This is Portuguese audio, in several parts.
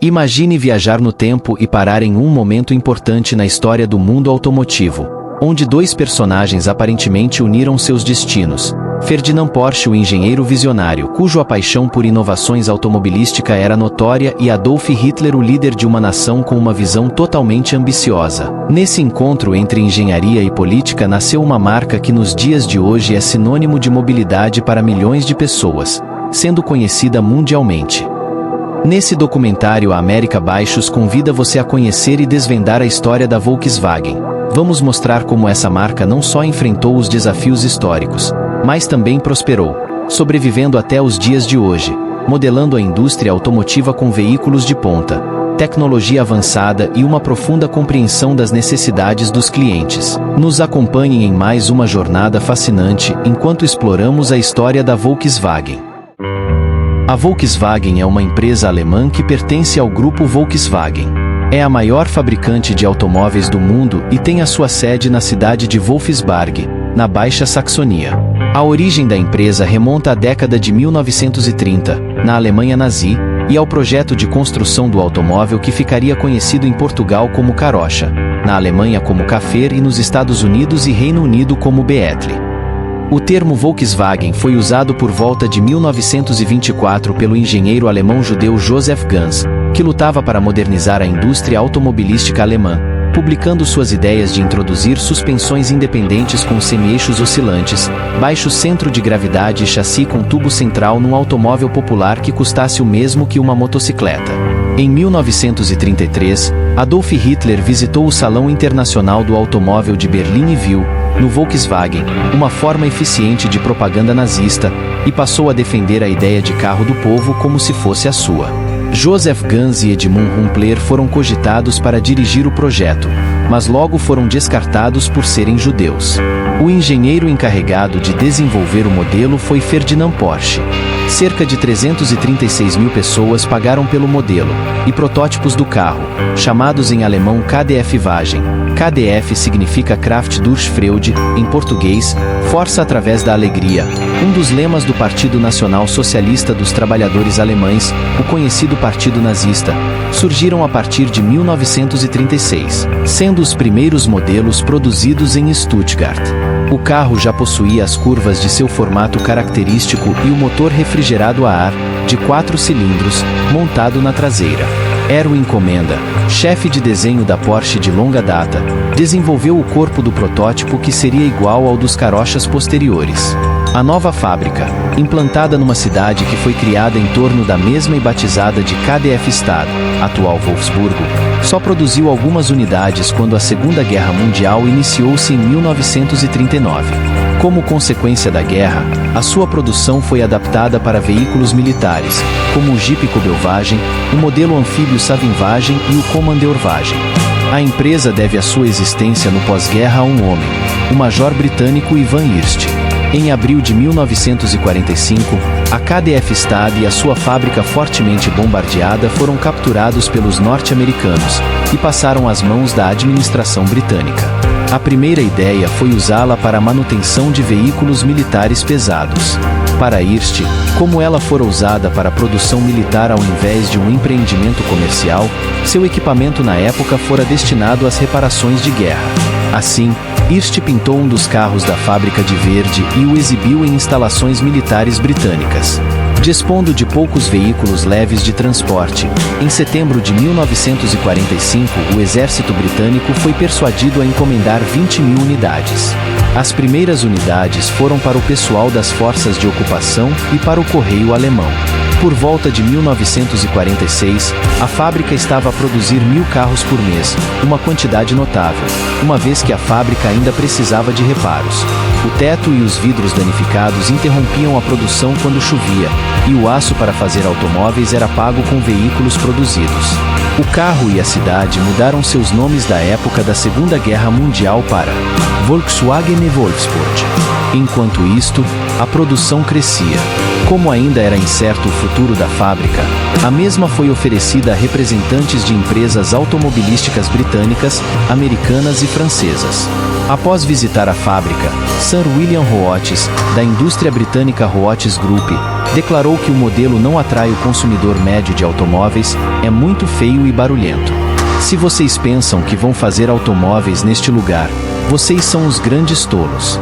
Imagine viajar no tempo e parar em um momento importante na história do mundo automotivo, onde dois personagens aparentemente uniram seus destinos. Ferdinand Porsche, o engenheiro visionário, cuja paixão por inovações automobilística era notória, e Adolf Hitler, o líder de uma nação com uma visão totalmente ambiciosa. Nesse encontro entre engenharia e política nasceu uma marca que nos dias de hoje é sinônimo de mobilidade para milhões de pessoas, sendo conhecida mundialmente. Nesse documentário, a América Baixos convida você a conhecer e desvendar a história da Volkswagen. Vamos mostrar como essa marca não só enfrentou os desafios históricos, mas também prosperou, sobrevivendo até os dias de hoje, modelando a indústria automotiva com veículos de ponta, tecnologia avançada e uma profunda compreensão das necessidades dos clientes. Nos acompanhem em mais uma jornada fascinante enquanto exploramos a história da Volkswagen. A Volkswagen é uma empresa alemã que pertence ao grupo Volkswagen. É a maior fabricante de automóveis do mundo e tem a sua sede na cidade de Wolfsburg, na Baixa Saxonia. A origem da empresa remonta à década de 1930, na Alemanha nazi, e ao projeto de construção do automóvel que ficaria conhecido em Portugal como Carocha, na Alemanha como Cafer e nos Estados Unidos e Reino Unido como Beetle. O termo Volkswagen foi usado por volta de 1924 pelo engenheiro alemão-judeu Joseph Ganz, que lutava para modernizar a indústria automobilística alemã, publicando suas ideias de introduzir suspensões independentes com semi-eixos oscilantes, baixo centro de gravidade e chassi com tubo central num automóvel popular que custasse o mesmo que uma motocicleta. Em 1933, Adolf Hitler visitou o Salão Internacional do Automóvel de Berlim e viu, no Volkswagen, uma forma eficiente de propaganda nazista, e passou a defender a ideia de carro do povo como se fosse a sua. Joseph Ganz e Edmund Humpler foram cogitados para dirigir o projeto, mas logo foram descartados por serem judeus. O engenheiro encarregado de desenvolver o modelo foi Ferdinand Porsche. Cerca de 336 mil pessoas pagaram pelo modelo e protótipos do carro, chamados em alemão KDF-Wagen. KDF significa Kraft durch Freude, em português, força através da alegria, um dos lemas do Partido Nacional Socialista dos Trabalhadores Alemães, o conhecido Partido Nazista, surgiram a partir de 1936, sendo os primeiros modelos produzidos em Stuttgart. O carro já possuía as curvas de seu formato característico e o motor refrigerado a ar, de 4 cilindros, montado na traseira. Erwin Komenda, chefe de desenho da Porsche de longa data, desenvolveu o corpo do protótipo que seria igual ao dos carochas posteriores. A nova fábrica, implantada numa cidade que foi criada em torno da mesma e batizada de KDF-Stadt, atual Wolfsburgo, só produziu algumas unidades quando a Segunda Guerra Mundial iniciou-se em 1939. Como consequência da guerra, a sua produção foi adaptada para veículos militares, como o Jeep Kogelwagen, o modelo anfíbio Savinwagen e o Kommandeurwagen. A empresa deve a sua existência no pós-guerra a um homem, o major britânico Ivan Hirst. Em abril de 1945, a KDF-Stadt e a sua fábrica fortemente bombardeada foram capturados pelos norte-americanos e passaram às mãos da administração britânica. A primeira ideia foi usá-la para a manutenção de veículos militares pesados. Para Hirst, como ela fora usada para a produção militar ao invés de um empreendimento comercial, seu equipamento na época fora destinado às reparações de guerra. Assim, Hirst pintou um dos carros da fábrica de verde e o exibiu em instalações militares britânicas. Dispondo de poucos veículos leves de transporte, em setembro de 1945 o exército britânico foi persuadido a encomendar 20 mil unidades. As primeiras unidades foram para o pessoal das forças de ocupação e para o correio alemão. Por volta de 1946, a fábrica estava a produzir 1000 carros por mês, uma quantidade notável, uma vez que a fábrica ainda precisava de reparos. O teto e os vidros danificados interrompiam a produção quando chovia, e o aço para fazer automóveis era pago com veículos produzidos. O carro e a cidade mudaram seus nomes da época da Segunda Guerra Mundial para Volkswagen e Wolfsburg. Enquanto isto, a produção crescia. Como ainda era incerto o futuro da fábrica, a mesma foi oferecida a representantes de empresas automobilísticas britânicas, americanas e francesas. Após visitar a fábrica, Sir William Rootes, da indústria britânica Rootes Group, declarou que o modelo não atrai o consumidor médio de automóveis, é muito feio e barulhento. Se vocês pensam que vão fazer automóveis neste lugar, vocês são os grandes tolos.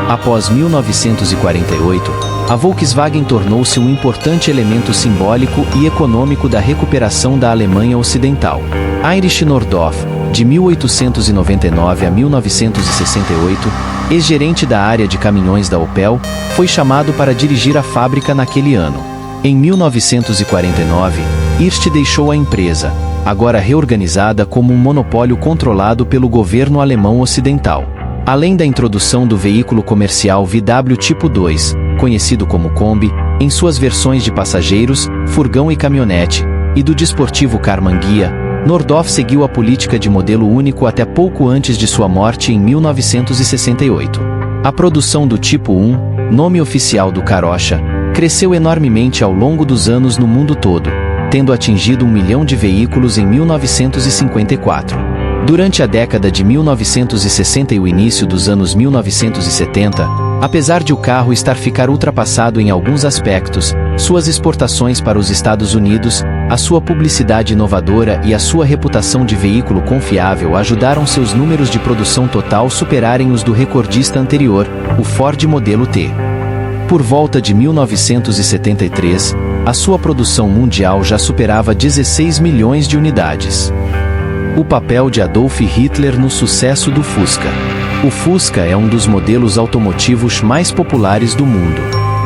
Após 1948, a Volkswagen tornou-se um importante elemento simbólico e econômico da recuperação da Alemanha Ocidental. Heinrich Nordhoff, de 1899 a 1968, ex-gerente da área de caminhões da Opel, foi chamado para dirigir a fábrica naquele ano. Em 1949, Hirst deixou a empresa, agora reorganizada como um monopólio controlado pelo governo alemão ocidental. Além da introdução do veículo comercial VW Tipo 2, conhecido como Kombi, em suas versões de passageiros, furgão e caminhonete, e do desportivo Karmann Ghia, Nordhoff seguiu a política de modelo único até pouco antes de sua morte em 1968. A produção do Tipo 1, nome oficial do carocha, cresceu enormemente ao longo dos anos no mundo todo, tendo atingido 1 milhão de veículos em 1954. Durante a década de 1960 e o início dos anos 1970, apesar de o carro ficar ultrapassado em alguns aspectos, suas exportações para os Estados Unidos, a sua publicidade inovadora e a sua reputação de veículo confiável ajudaram seus números de produção total superarem os do recordista anterior, o Ford Modelo T. Por volta de 1973, a sua produção mundial já superava 16 milhões de unidades. O papel de Adolf Hitler no sucesso do Fusca. O Fusca é um dos modelos automotivos mais populares do mundo.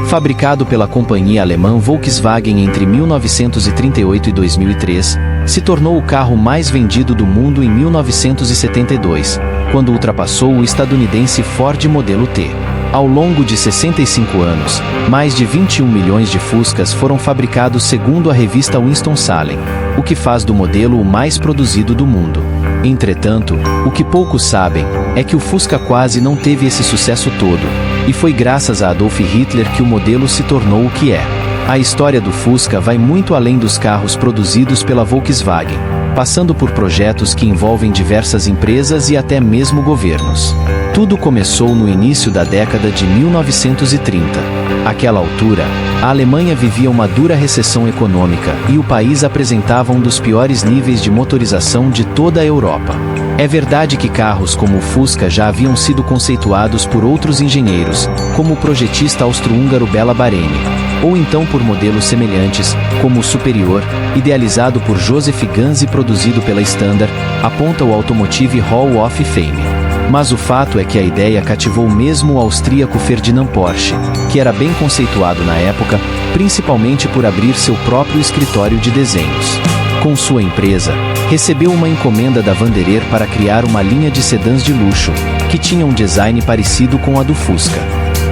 Fabricado pela companhia alemã Volkswagen entre 1938 e 2003, se tornou o carro mais vendido do mundo em 1972, quando ultrapassou o estadunidense Ford Modelo T. Ao longo de 65 anos, mais de 21 milhões de Fuscas foram fabricados segundo a revista Winston-Salem, o que faz do modelo o mais produzido do mundo. Entretanto, o que poucos sabem é que o Fusca quase não teve esse sucesso todo, e foi graças a Adolf Hitler que o modelo se tornou o que é. A história do Fusca vai muito além dos carros produzidos pela Volkswagen, passando por projetos que envolvem diversas empresas e até mesmo governos. Tudo começou no início da década de 1930. Àquela altura, a Alemanha vivia uma dura recessão econômica e o país apresentava um dos piores níveis de motorização de toda a Europa. É verdade que carros como o Fusca já haviam sido conceituados por outros engenheiros, como o projetista austro-húngaro Béla Barényi, ou então por modelos semelhantes, como o Superior, idealizado por Joseph Ganz e produzido pela Standard, aponta o Automotive Hall of Fame. Mas o fato é que a ideia cativou mesmo o austríaco Ferdinand Porsche, que era bem conceituado na época, principalmente por abrir seu próprio escritório de desenhos. Com sua empresa, recebeu uma encomenda da Wanderer para criar uma linha de sedãs de luxo, que tinha um design parecido com a do Fusca.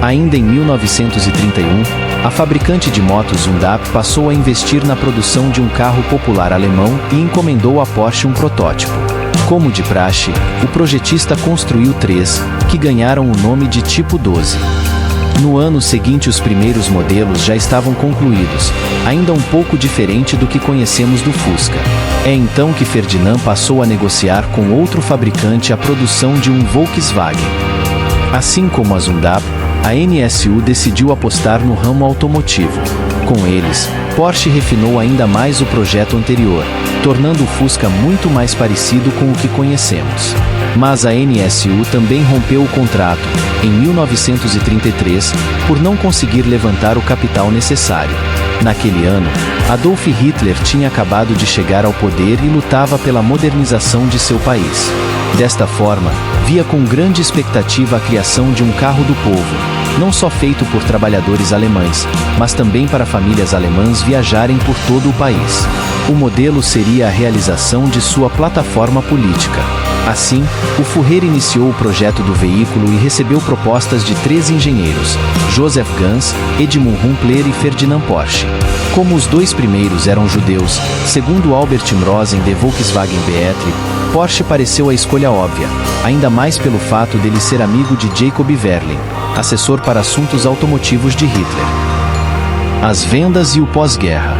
Ainda em 1931, a fabricante de motos Zundap passou a investir na produção de um carro popular alemão e encomendou à Porsche um protótipo. Como de praxe, o projetista construiu 3, que ganharam o nome de Tipo 12. No ano seguinte os primeiros modelos já estavam concluídos, ainda um pouco diferente do que conhecemos do Fusca. É então que Ferdinand passou a negociar com outro fabricante a produção de um Volkswagen. Assim como a Zundap, a NSU decidiu apostar no ramo automotivo. Com eles, Porsche refinou ainda mais o projeto anterior, tornando o Fusca muito mais parecido com o que conhecemos. Mas a NSU também rompeu o contrato, em 1933, por não conseguir levantar o capital necessário. Naquele ano, Adolf Hitler tinha acabado de chegar ao poder e lutava pela modernização de seu país. Desta forma, via com grande expectativa a criação de um carro do povo, não só feito por trabalhadores alemães, mas também para famílias alemãs viajarem por todo o país. O modelo seria a realização de sua plataforma política. Assim, o Führer iniciou o projeto do veículo e recebeu propostas de 3 engenheiros, Joseph Ganz, Edmund Humpler e Ferdinand Porsche. Como os 2 primeiros eram judeus, segundo Albert Mrosen de Volkswagen Beetle, Porsche pareceu a escolha óbvia, ainda mais pelo fato dele ser amigo de Jacob Verlin, assessor para assuntos automotivos de Hitler. As vendas e o pós-guerra.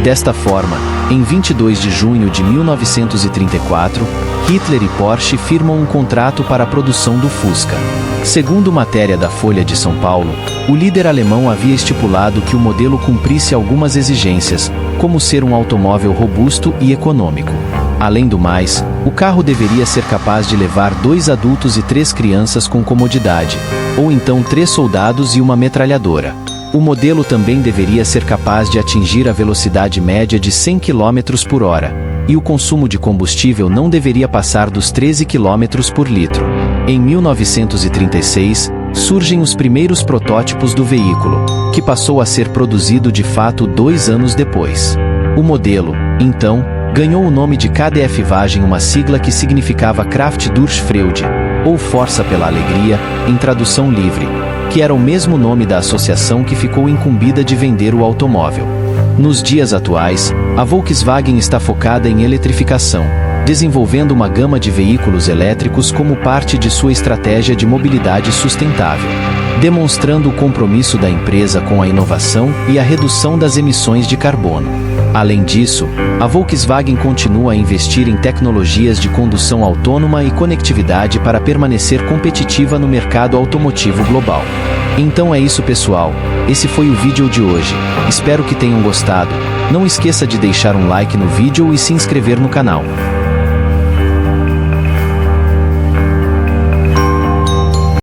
Desta forma, em 22 de junho de 1934, Hitler e Porsche firmam um contrato para a produção do Fusca. Segundo matéria da Folha de São Paulo, o líder alemão havia estipulado que o modelo cumprisse algumas exigências, como ser um automóvel robusto e econômico. Além do mais, o carro deveria ser capaz de levar 2 adultos e 3 crianças com comodidade, ou então 3 soldados e uma metralhadora. O modelo também deveria ser capaz de atingir a velocidade média de 100 km por hora, e o consumo de combustível não deveria passar dos 13 km por litro. Em 1936, surgem os primeiros protótipos do veículo, que passou a ser produzido de fato 2 anos depois. O modelo, então, ganhou o nome de KDF-Wagen, uma sigla que significava Kraft durch Freude, ou Força pela Alegria, em tradução livre, que era o mesmo nome da associação que ficou incumbida de vender o automóvel. Nos dias atuais, a Volkswagen está focada em eletrificação, desenvolvendo uma gama de veículos elétricos como parte de sua estratégia de mobilidade sustentável, demonstrando o compromisso da empresa com a inovação e a redução das emissões de carbono. Além disso, a Volkswagen continua a investir em tecnologias de condução autônoma e conectividade para permanecer competitiva no mercado automotivo global. Então é isso, pessoal, esse foi o vídeo de hoje, espero que tenham gostado. Não esqueça de deixar um like no vídeo e se inscrever no canal.